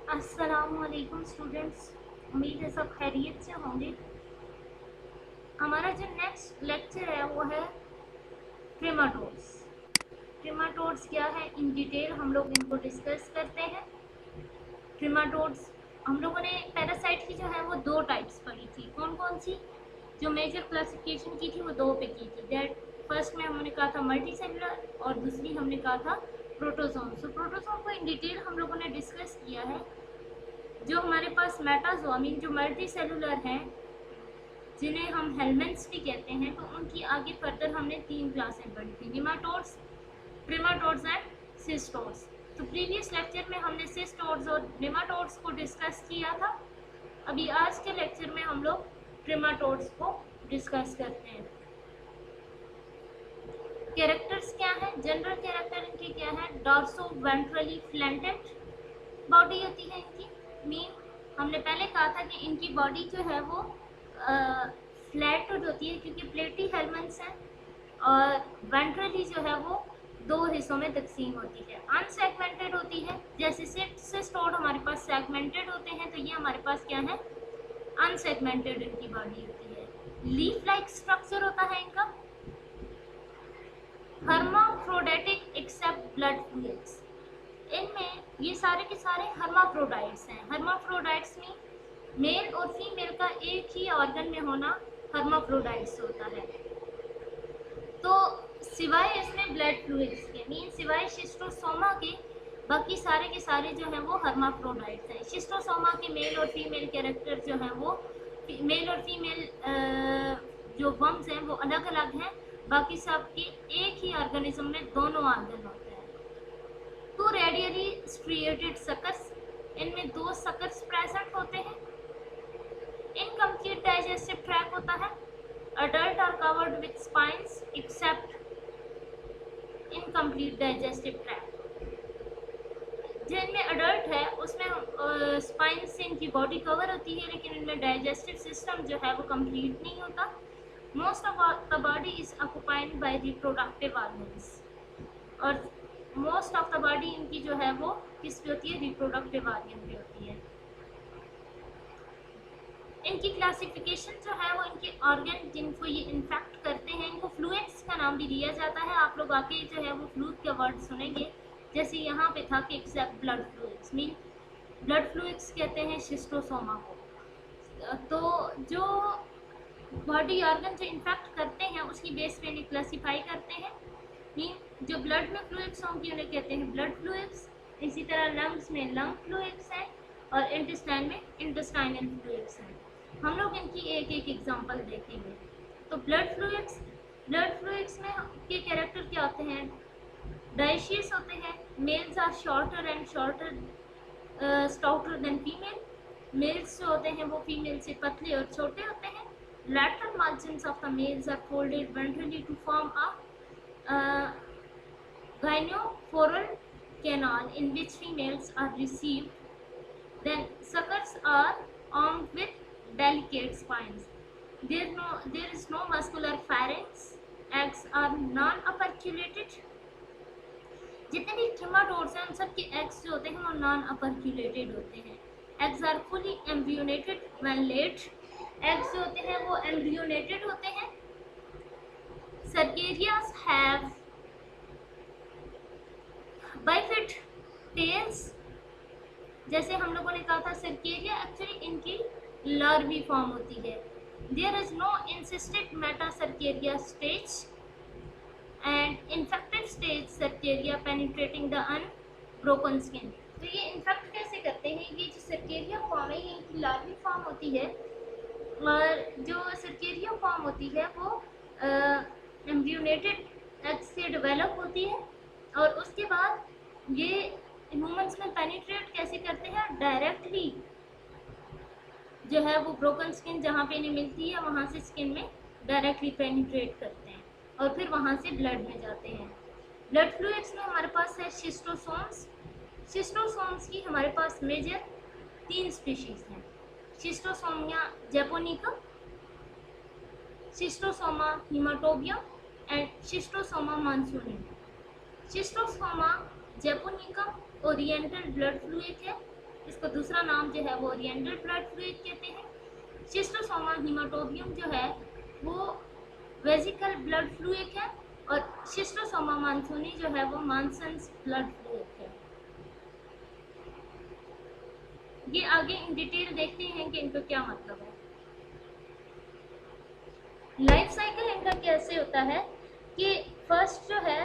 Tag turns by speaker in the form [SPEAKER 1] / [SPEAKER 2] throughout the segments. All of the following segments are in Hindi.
[SPEAKER 1] अस्सलामुअलैकुम स्टूडेंट्स, उम्मीद है सब खैरियत से होंगे। हमारा जो नेक्स्ट लेक्चर है वो है ट्रेमाटोड्स। ट्रेमाटोड्स क्या है, इन डिटेल हम लोग इनको डिस्कस करते हैं। ट्रेमाटोड्स हम लोगों ने पैरासाइट की जो है वो दो टाइप्स पढ़ी थी। कौन कौन सी? जो मेजर क्लासिफिकेशन की थी वो दो पे की थी। दैट फर्स्ट में हमने कहा था मल्टी सेलुलर और दूसरी हमने कहा था प्रोटोजोन। सो प्रोटोजोन को इन डिटेल हम लोगों ने डिस्कस किया है। जो हमारे पास मेटाजोआ जो मल्टी सेलुलर हैं, जिन्हें हम हेलमेंट्स भी कहते हैं, तो उनकी आगे फर्दर हमने तीन क्लासें पढ़ी थी, निमाटोड्स, ट्रेमाटोड्स एंड सिस्टोड्स। तो प्रीवियस लेक्चर में हमने सिस्टोड्स और निमाटोड्स को डिस्कस किया था। अभी आज के लेक्चर में हम लोग ट्रेमाटोड्स को डिस्कस करते हैं। कैरेक्टर्स क्या है? जनरल कैरेक्टर इनके क्या है? डॉर्सो वेंट्रली फ्लैंटेड बॉडी होती है इनकी। मीन हमने पहले कहा था कि इनकी बॉडी जो है वो फ्लैटेड होती है क्योंकि प्लेटी हेलमेंट्स हैं, और वेंट्रली जो है वो दो हिस्सों में तकसीम होती है। अनसेगमेंटेड होती है, जैसे सिस्टोड हमारे पास सेगमेंटेड होते हैं, तो ये हमारे पास क्या है? अनसेगमेंटेड इनकी बॉडी होती है। लीफ लाइक स्ट्रक्चर होता है इनका। हर्माफ्रोडेटिक एक्सेप्ट ब्लड फ्लूइड्स, इनमें ये सारे के सारे हर्माफ्रोडाइट्स हैं। हर्माफ्रोडाइट्स में मेल और फीमेल का एक ही ऑर्गन में होना हर्माफ्रोडाइट्स होता है। तो सिवाय इसमें ब्लड फ्लूइड्स के, मीन सिवाय शिस्टोसोमा के, बाकी सारे के सारे जो हैं वो हर्माफ्रोडाइट्स हैं। शिस्टोसोमा के मेल और फीमेल कैरेक्टर जो हैं वो मेल और फीमेल जो वर्म्स हैं वो अलग अलग हैं, बाकी सब के एक ही ऑर्गेनिज्म में दोनों ऑर्गन होते हैं। टू रेडियली स्ट्रिएटेड सकर्स, इनमें दो सकर्स प्रेजेंट होते हैं। इनकम्प्लीट डाइजेस्टिव ट्रैक होता है। Adult are covered with spines except incomplete digestive tract. जिनमें अडल्ट है उसमें स्पाइन से इनकी बॉडी कवर होती है, लेकिन इनमें डाइजेस्टिव सिस्टम जो है वो कंप्लीट नहीं होता। Most of the body is occupied by reproductive organs, और मोस्ट ऑफ द बॉडी इनकी जो है वो किस पे होती है? रिप्रोडक्टिव ऑर्गन पे होती है। इनकी क्लासिफिकेशन जो है वो इनके ऑर्गन जिनको ये इन्फेक्ट करते हैं, इनको फ्लूइड्स का नाम भी दिया जाता है। आप लोग आके जो है वो फ्लूइड का वर्ड सुनेंगे, जैसे यहाँ पे था कि except blood fluids, mean blood fluids कहते हैं शिस्टोसोमा को। तो जो बॉडी ऑर्गन जो इन्फेक्ट करते हैं उसकी बेस पे इन्हें क्लासीफाई करते हैं। मीन जो ब्लड में फ्लूइड्स होंगी उन्हें कहते हैं ब्लड फ्लूइड्स। इसी तरह लंग्स में लंग फ्लूइड्स हैं, और इंटेस्टाइन में इंटेस्टाइनल फ्लूइड्स हैं। हम लोग इनकी एक एक एग्जांपल देखेंगे। तो ब्लड फ्लूइड्स में के कैरेक्टर क्या होते हैं? डाइशियस होते हैं। Males are shorter and stouter than female. Males जो होते हैं वो फीमेल से पतले और छोटे होते हैं। lateral margins of the males are folded ventrally to form a gynophoral canal in which females are received. Then suckers are armed with delicate spines. There is no muscular pharynx. Eggs are non-operculated. जितने भी ट्रेमाटोड्स हैं उन सब के एग्स जो होते हैं वो non-operculated होते हैं। Eggs are fully embryonated when laid. Eggs जो होते हैं वो एम्ब्रियोनेटेड होते हैं। Cercarias have bifid tails. जैसे हम लोगों ने कहा था सर्केरिया एक्चुअली इनकी लार्वी फॉर्म होती है। There is no encysted meta cercaria stage and infective stage cercaria penetrating the unbroken skin. तो ये इन्फेक्ट कैसे करते हैं? ये जो सर्केरिया फॉर्म है ये इनकी लार्वी फॉर्म होती है, और जो सर्केरिया फॉर्म होती है वो एम्ब्रियोनेटेड एग से डेवलप होती है, और उसके बाद ये ह्यूमंस में पेनिट्रेट कैसे करते हैं? डायरेक्टली जो है वो ब्रोकन स्किन जहाँ पे इन्हें मिलती है वहाँ से स्किन में डायरेक्टली पेनिट्रेट करते हैं, और फिर वहाँ से ब्लड में जाते हैं। ब्लड फ्लूइड्स में हमारे पास है शिस्टोसोम्स। शिस्टोसोम्स की हमारे पास मेजर तीन स्पीशीज हैं। Schistosomia japonicum, Schistosoma haematobium and Schistosoma mansonium. Schistosoma japonicum oriental blood fluid है। इसको दूसरा नाम जो है वो ओरिएंटल ब्लड फ्लूइड कहते हैं। शिस्टोसोमा हीमाटोबियम जो है वो वेसिकल ब्लड फ्लूइड है और शिस्टोसोमा मानसूनी जो है वो मानसन्स ब्लड फ्लूइड है। ये आगे इन डिटेल देखते हैं कि इनका क्या मतलब है। लाइफ साइकिल इनका कैसे होता है कि फर्स्ट जो है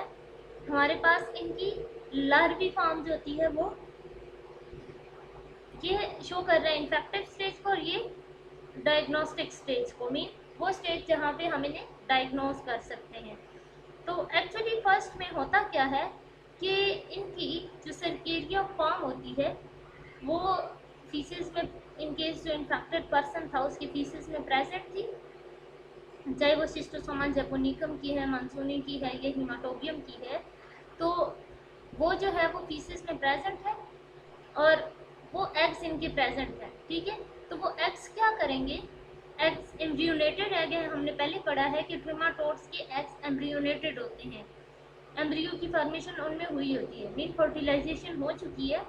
[SPEAKER 1] हमारे पास इनकी लार्वी फॉर्म जो होती है वो ये शो कर रहा है इन्फेक्टिव स्टेज को और ये डायग्नोस्टिक स्टेज को, मीन वो स्टेज जहाँ पे हम इन्हें डायग्नोज कर सकते हैं। तो एक्चुअली फर्स्ट में होता क्या है कि इनकी जो सर्केरिया फॉर्म होती है वो फीसिस में, इनकेस जो इन्फेक्टेड पर्सन था उसकी फीसिस में प्रेजेंट थी, चाहे वो शिस्टोसोमा जैपोनिकम की है, मानसूनी की है या हीमाटोबियम की है, तो वो जो है वो फीसिस में प्रेजेंट है और वो एग्स इनके प्रेजेंट है। ठीक है, तो वो एग्स क्या करेंगे, एग्स एम्ब्रियोनेटेड एग है। हमने पहले पढ़ा है कि ट्रिमाटोड्स के एग्स एम्ब्रियोनेटेड होते हैं, एम्ब्रियो की फॉर्मेशन उनमें हुई होती है, मीन फर्टिलाइजेशन हो चुकी है।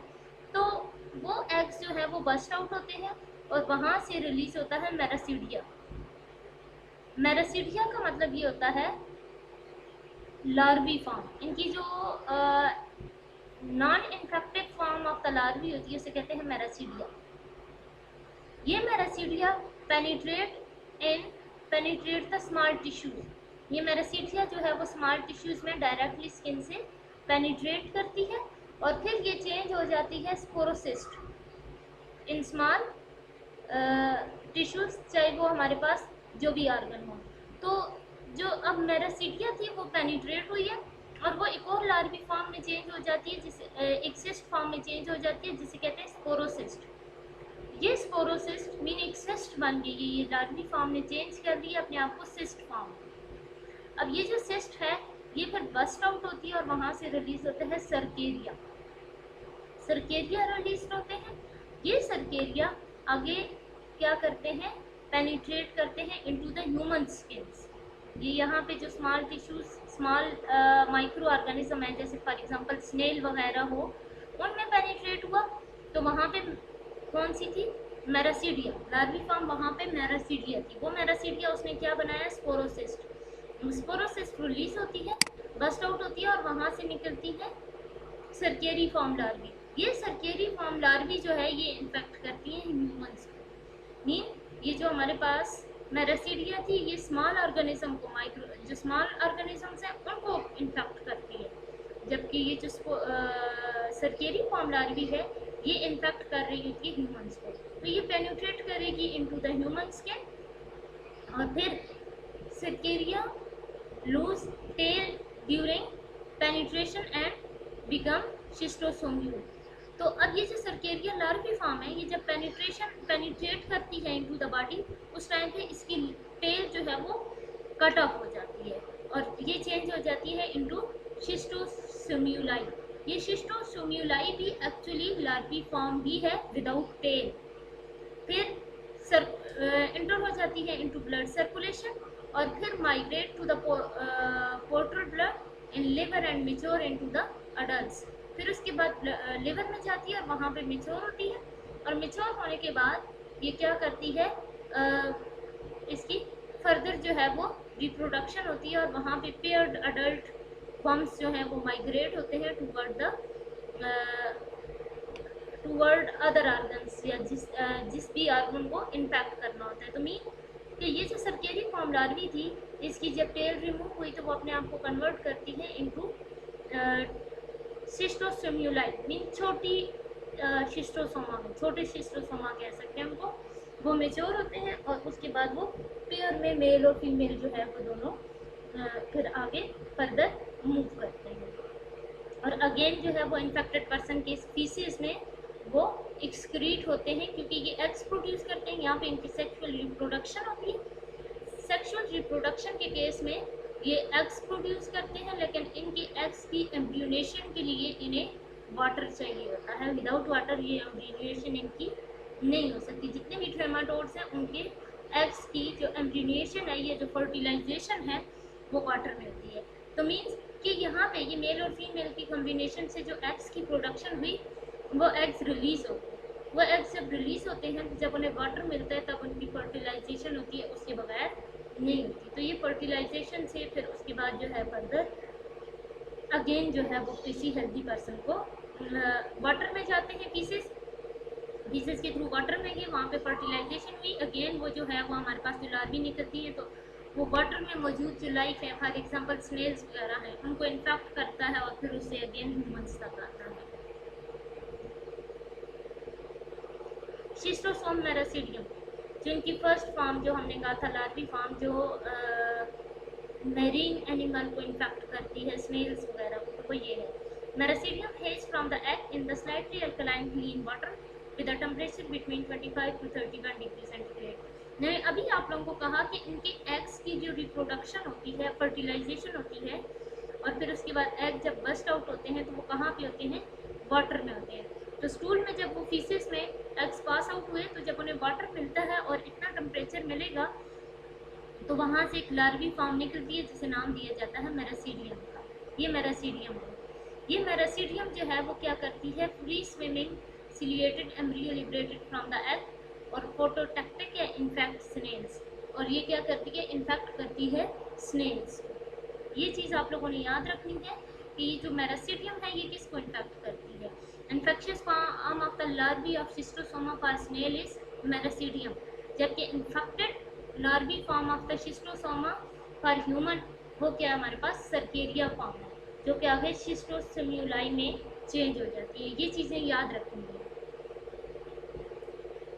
[SPEAKER 1] तो वो एग्स जो है वो बस्ट आउट होते हैं और वहाँ से रिलीज होता है मेरासीडिया। मेरासीडिया का मतलब ये होता है लार्वी फॉर्म। इनकी जो non infective form of the larvae होती है उसे कहते हैं मेरासीडिया। ये मेरासीडिया पेनिट्रेट द स्मॉल टिश्यूज। ये मेरासीडिया जो है वो स्मॉल टिश्यूज में डायरेक्टली स्किन से पेनिट्रेट करती है और फिर ये चेंज हो जाती है स्पोरोसिस्ट इन स्मॉल टिश्यूज, चाहे वो हमारे पास जो भी ऑर्गन हो। तो जो अब मेरासीडिया थी वो पेनिट्रेट हुई है और वो एक और लार्वी फॉर्म में चेंज हो जाती है, जिसे एक सिस्ट फॉर्म में चेंज हो जाती है जिसे कहते हैं स्पोरोसिस्ट। ये स्पोरोसिस्ट मीन एक सिस्ट बन गई है, ये लार्वी फॉर्म ने चेंज कर लिया अपने आप को सिस्ट फॉर्म। अब ये जो सिस्ट है ये फिर बस्ट आउट होती है और वहाँ से रिलीज होता है सर्केरिया। सर्केरिया रिलीज होते हैं। ये सर्केरिया आगे क्या करते हैं, पेनिट्रेट करते हैं इनटू द ह्यूमन स्किन्स। ये यहाँ पे जो small tissues, small micro organism है, जैसे फॉर एग्जांपल स्नेल वगैरह हो, उनमें पेनिट्रेट हुआ तो वहाँ पे कौन सी थी, मेरासीडिया। लार्वी फॉर्म वहाँ पे मेरासीडिया थी। वो मेरासीडिया उसने क्या बनाया, स्पोरोसिस्ट। स्पोरोसिस्ट रिलीज होती है, बस्ट आउट होती है और वहाँ से निकलती है सर्केरी फॉर्म लार्वी। ये सर्केरी फॉर्म लार्वी जो है ये इन्फेक्ट करती है ह्यूमंस को। मीन ये जो हमारे पास मेरासीडिया थी ये स्मॉल ऑर्गेनिज्म को, माइक्रो जो स्मॉल ऑर्गेनिजम्स हैं उनको इन्फेक्ट करती है, जबकि ये जो सर्केरी फॉर्म लार्वी है ये इन्फेक्ट कर रही होती है ह्यूमंस को। तो ये पेनिट्रेट करेगी इनटू द ह्यूमन स्किन और फिर cercaria lose tail during penetration and become schistosomule. तो अब ये जो सर्केरिया लार्वी फॉर्म है ये जब पेनिट्रेट करती है इनटू द बॉडी, उस टाइम पे इसकी टेल जो है वो कट ऑफ हो जाती है और ये चेंज हो जाती है इनटू शिस्टोसोम्यूलाई। ये शिस्टोसोम्यूलाई भी एक्चुअली लार्वी फॉर्म ही है विदाउट टेल। फिर इंटर हो जाती है इनटू ब्लड सर्कुलेशन और फिर migrate to the portal blood in liver and mature into the adults. फिर उसके बाद लिवर में जाती है और वहाँ पे मैच्योर होती है और मैच्योर होने के बाद ये क्या करती है, इसकी फर्दर जो है वो रिप्रोडक्शन होती है और वहाँ पे पेयर्ड अडल्ट फॉर्म्स जो हैं वो माइग्रेट होते हैं टूवर्ड अदर ऑर्गन्स या जिस भी ऑर्गन को इन्फेक्ट करना होता है। तो मीन कि ये जो सर्केरी फॉर्म लार्वी थी इसकी जब टेल रिमूव हुई तो वो अपने आप को कन्वर्ट करती है इनटू शिस्टोसोम्यूलाई, मीन छोटी शिस्टोसोमा में, छोटे शिस्टोसोमा कह सकते हैं उनको। वो मेच्योर होते हैं और उसके बाद वो पेयर में मेल और फीमेल जो है वो दोनों फिर आगे फर्दर मूव करते हैं और अगेन जो है वो इन्फेक्टेड पर्सन के फीसिस में वो एक्सक्रीट होते हैं क्योंकि ये एग्स प्रोड्यूस करते हैं। यहाँ पे इनकी सेक्सुअल रिप्रोडक्शन होती है। सेक्सुअल रिप्रोडक्शन के केस में ये एग्स प्रोड्यूस करते हैं, लेकिन इनके एग्स की एम्ब्रियोनेशन के लिए इन्हें वाटर चाहिए होता है। विदाउट वाटर ये एम्ब्रियोनेशन इनकी नहीं हो सकती। जितने भी ट्रेमाटोड्स हैं उनके एग्स की जो एम्ब्रियोनेशन है, ये जो फर्टिलाइजेशन है, वो वाटर में होती है। तो मीन्स कि यहाँ पे ये मेल और फीमेल की कॉम्बिनेशन से जो एग्स की प्रोडक्शन हुई वो एग्स रिलीज हो गए। वो एग्स जब रिलीज होते हैं तो जब उन्हें वाटर मिलता है तब उनकी फर्टिलाइजेशन होती है, उसके बगैर नहीं होती। तो ये फर्टिलाइजेशन से फिर उसके बाद जो है फर्दर अगेन जो है वो किसी हेल्दी पर्सन को वाटर में जाते हैं, पीसेस के थ्रू वाटर में गए, वहाँ पे फर्टिलाइजेशन हुई, अगेन वो जो है वो हमारे पास जो लार्वी निकलती है तो वो वाटर में मौजूद जो लाइफ है, फॉर एग्जांपल स्नेल्स वगैरह हैं, उनको इन्फेक्ट करता है और फिर उससे अगेन ह्यूमंस तक आता है। शिस्टोसोम मेरासीडियम, जो इनकी फर्स्ट फॉर्म जो हमने कहा था लार्वी फॉर्म, जो मेरीन एनिमल को इन्फेक्ट करती है, स्नेल्स वगैरह को, तो वो ये है। Miracidium has from the egg in the slightly alkaline clean water with a temperature between 25 to 31 degree centigrade. मैंने अभी आप लोगों को कहा कि इनके एग्स की जो रिप्रोडक्शन होती है, फर्टिलाइजेशन होती है, और फिर उसके बाद एग जब बस्ट आउट होते हैं तो वो कहाँ पे होते हैं, वाटर में होते हैं। तो स्टूल में जब वो फीसेस में एग्स पास आउट हुए तो जब उन्हें वाटर मिलता है और इतना टेम्परेचर मिलेगा तो वहाँ से एक लार्वी फॉर्म निकलती है जिसे नाम दिया जाता है मेरासीडियम का। ये मेरासीडियम है। ये मेरासीडियम जो है वो क्या करती है, free swimming ciliated embryo liberated from the egg और फोटोटैक्टिक या इन्फेक्ट स्नेल्स, और ये क्या करती है, इन्फेक्ट करती है स्नेल्स। ये चीज़ आप लोगों ने याद रखनी है कि ये जो मेरासीडियम है ये किसको इन्फेक्ट करती है। Infectious form of the larvae of Schistosoma for snail is miracidium, जबकि infected larvae form of the Schistosoma for human वो क्या है हमारे पास, सर्केरिया फॉर्म है, जो कि आगे शिस्टोसेम्यूलाई में चेंज हो जाती है। ये चीज़ें याद रखनी है।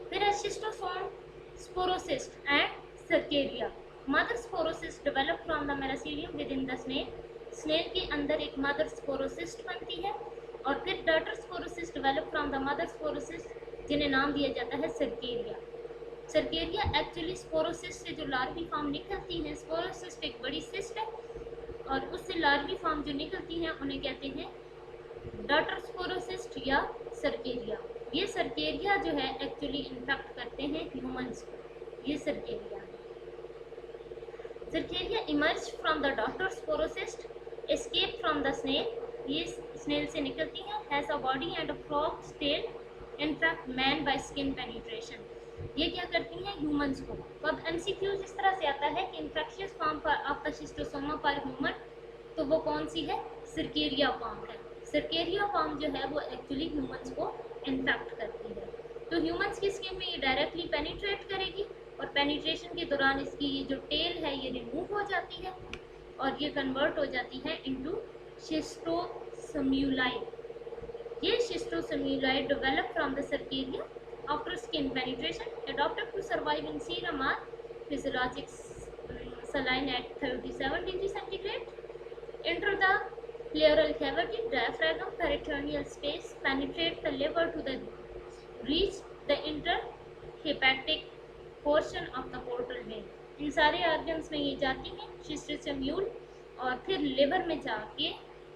[SPEAKER 1] फिर है schistosome sporocyst and cercaria. Mother sporocyst develop from the miracidium within the snail. Snail के अंदर एक मदर स्पोरोसिस्ट बनती है और फिर daughter sporocyst develop from the mother sporocyst, जिन्हें नाम दिया जाता है सर्केरिया। सर्केरिया एक्चुअली स्पोरोसिस्ट से जो लार्वी फॉर्म निकलती है, स्पोरोसिस्ट एक बड़ी सिस्ट है और उससे लार्वी फॉर्म जो निकलती हैं उन्हें कहते हैं डॉटर स्पोरोसिस्ट या सर्केरिया। ये सर्केरिया जो है एक्चुअली इन्फेक्ट करते हैं ह्यूमंस को। ये सर्केरिया है। Cercaria emerge from the daughter sporocyst, escape from the snail, ये स्नेल से निकलती हैं, has a body and a frog's tail, infect man by skin penetration. ये क्या करती हैं ह्यूमंस को। तो अब एमसीक्यूज इस तरह से आता है कि infectious form of the Schistosoma for human, तो वो कौन सी है, सर्केरिया फॉर्म है। सर्केरिया फॉर्म जो है वो एक्चुअली ह्यूमंस को इन्फेक्ट करती है। तो ह्यूमंस की स्किन में ये डायरेक्टली पेनिट्रेट करेगी और पेनिट्रेशन के दौरान इसकी ये जो टेल है ये रिमूव हो जाती है और ये कन्वर्ट हो जाती है इनटू शिस्टोसेम्यूलाई। ये schistosomulae develop from the cercaria after skin penetration, adapted to survive in serum or physiologic saline at 37 degrees centigrade. Enter the pleural cavity, diaphragm, peritoneal space, penetrate the liver to the reach the interhepatic portion of the portal vein. इन सारे ऑर्गन्स में ये जाती हैं शिस्टोसेम्यूल और फिर लिवर में जाके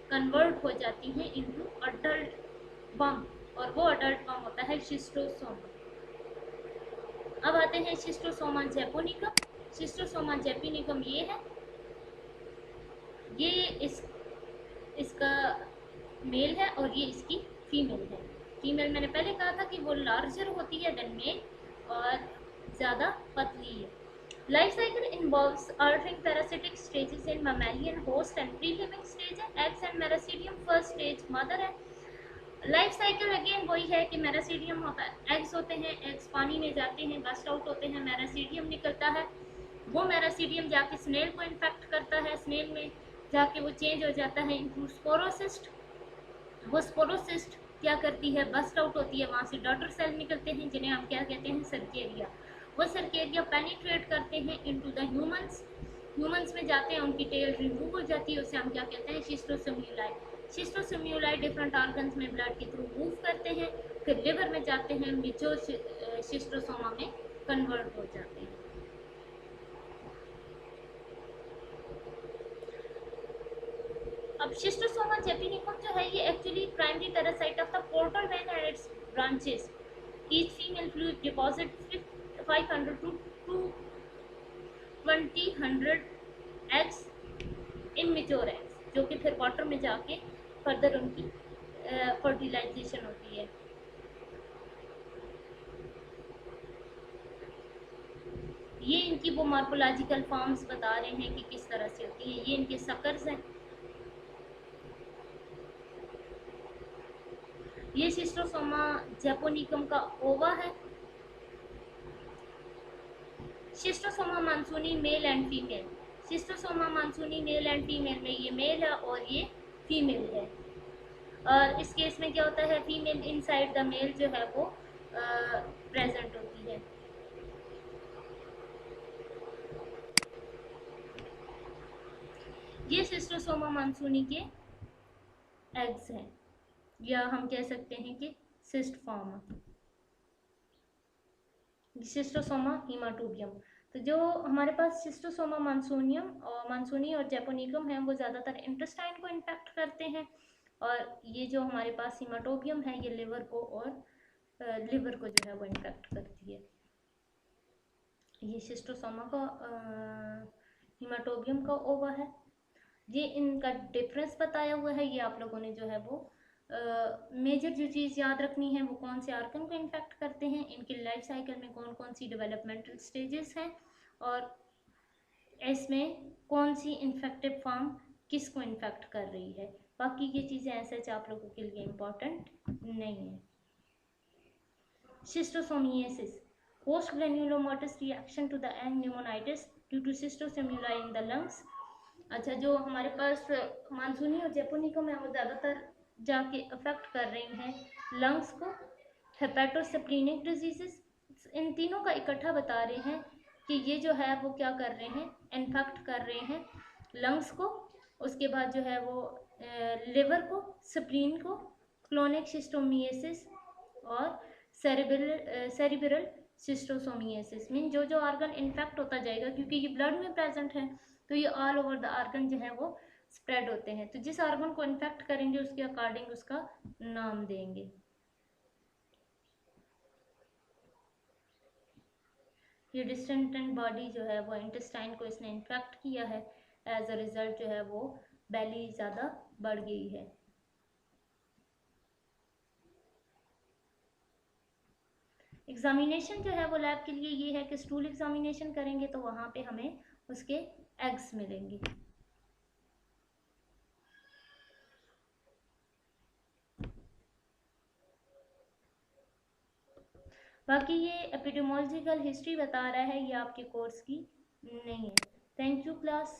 [SPEAKER 1] कन्वर्ट हो जाती हैं इनटू अडल्ट बम, और वो अडल्ट फॉर्म होता है शिस्टोसोमा। अब आते हैं शिस्टोसोमा जैपोनिकम। शिस्टोसोमा जैपोनिकम ये है, ये इसका मेल है और ये इसकी फीमेल है। फीमेल मैंने पहले कहा था कि वो लार्जर होती है देन मेल और ज़्यादा पतली है। Life cycle involves altering parasitic stages in mammalian host and pre living stage है। Eggs and miracidium first stage mother है। लाइफ साइकिल अगेन वही है कि मेरासीडियम होता है, एग्स होते हैं, एग्स पानी में जाते हैं, बस्ट आउट होते हैं, मेरासीडियम निकलता है, वो मेरासीडियम जाके स्नेल को इन्फेक्ट करता है, स्नेल में जाके वो चेंज हो जाता है इनटू स्पोरोसिस्ट। वो स्पोरोसिस्ट क्या करती है, बस्ट आउट होती है, वहाँ से डॉटर सेल निकलते हैं जिन्हें हम क्या कहते हैं, सर्केरिया। वो सर्केरिया पेनिट्रेट करते हैं इनटू द ह्यूमंस, ह्यूमंस में जाते हैं, उनकी टेल रिमूव हो जाती है, उसे हम क्या कहते हैं, शिस्टोसेम्यूलाई। शिस्टोसेम्यूलाई डिफरेंट ऑर्गन्स में ब्लड के थ्रू मूव करते हैं, फिर लिवर में जाते हैं, मेच्योर शिस्टोसोमा में कन्वर्ट हो जाते हैं। अब शिस्टोसोमा जैपोनिकम जो है ये actually primary parasite of the portal vein and it's branches. Each female fluid deposit 500 to 2000 eggs in mature eggs, जो कि फिर वाटर में जाके फर्दर उनकी फर्टिलाइजेशन होती है। ये इनकी वो मॉर्फोलॉजिकल फॉर्म्स बता रहे हैं कि किस तरह से होती है। ये इनके सकर्स हैं। ये शिस्टोसोमा जैपोनिकम का ओवा है। शिस्टोसोमा मानसूनी मेल एंड फीमेल। शिस्टोसोमा मानसूनी मेल एंड फीमेल में ये मेल है और ये फीमेल है। और इस केस में क्या होता है, फीमेल इनसाइड द मेल जो है वो प्रेजेंट होती है। ये शिस्टोसोमा मानसूनी के एग्स हैं, या हम कह सकते हैं कि सिस्ट फॉर्म, शिस्टोसोमा हीमाटोबियम। तो जो हमारे पास शिस्टोसोमा मानसूनियम और मानसूनी और जैपोनिकम है वो ज़्यादातर इंटेस्टाइन को इन्फेक्ट करते हैं, और ये जो हमारे पास हीमाटोबियम है ये लिवर को और लिवर को जो है वो इन्फेक्ट करती है। ये शिस्टोसोमा का हीमाटोबियम का ओवा है। ये इनका डिफरेंस बताया हुआ है। ये आप लोगों ने जो है वो मेजर जो चीज़ याद रखनी है वो कौन से आर्गन को इन्फेक्ट करते हैं, इनकी लाइफ साइकिल में कौन कौन सी डेवलपमेंटल स्टेजेस हैं, और इसमें कौन सी इन्फेक्टिव फॉर्म किसको इन्फेक्ट कर रही है। बाकी ये चीज़ें ऐसे आप लोगों के लिए इम्पॉर्टेंट नहीं है। Schistosomiasis, post granulomatous reaction to the young pneumonitis due to cystosimuli in the lungs। अच्छा, जो हमारे पास मानसूनी और जैपोनिकम है वो ज़्यादातर जाके अफेक्ट कर रही हैं लंग्स को। हेपेटोसेप्लिनिक डिजीजेस, इन तीनों का इकट्ठा बता रहे हैं कि ये जो है वो क्या कर रहे हैं, इन्फेक्ट कर रहे हैं लंग्स को, उसके बाद जो है वो लिवर को, स्प्लीन को, क्लोनिक शिस्टोमियासिस और सेरिब्रल शिस्टोसोमियासिस। मीन जो जो ऑर्गन इन्फेक्ट होता जाएगा, क्योंकि ये ब्लड में प्रेजेंट है तो ये ऑल ओवर द ऑर्गन जो है वो स्प्रेड होते हैं। तो जिस ऑर्गन को इन्फेक्ट करेंगे उसके अकॉर्डिंग उसका नाम देंगे। ये डिस्टेंटेंट बॉडी जो है वो इंटेस्टाइन को इसने इन्फेक्ट किया है, एज अ रिजल्ट जो है वो बेली ज़्यादा बढ़ गई है। एग्जामिनेशन जो है वो लैब के लिए ये है कि स्टूल एग्जामिनेशन करेंगे तो वहाँ पे हमें उसके एग्स मिलेंगे। बाकी ये एपिडेमोलॉजिकल हिस्ट्री बता रहा है, ये आपके कोर्स की नहीं है। Thank you class.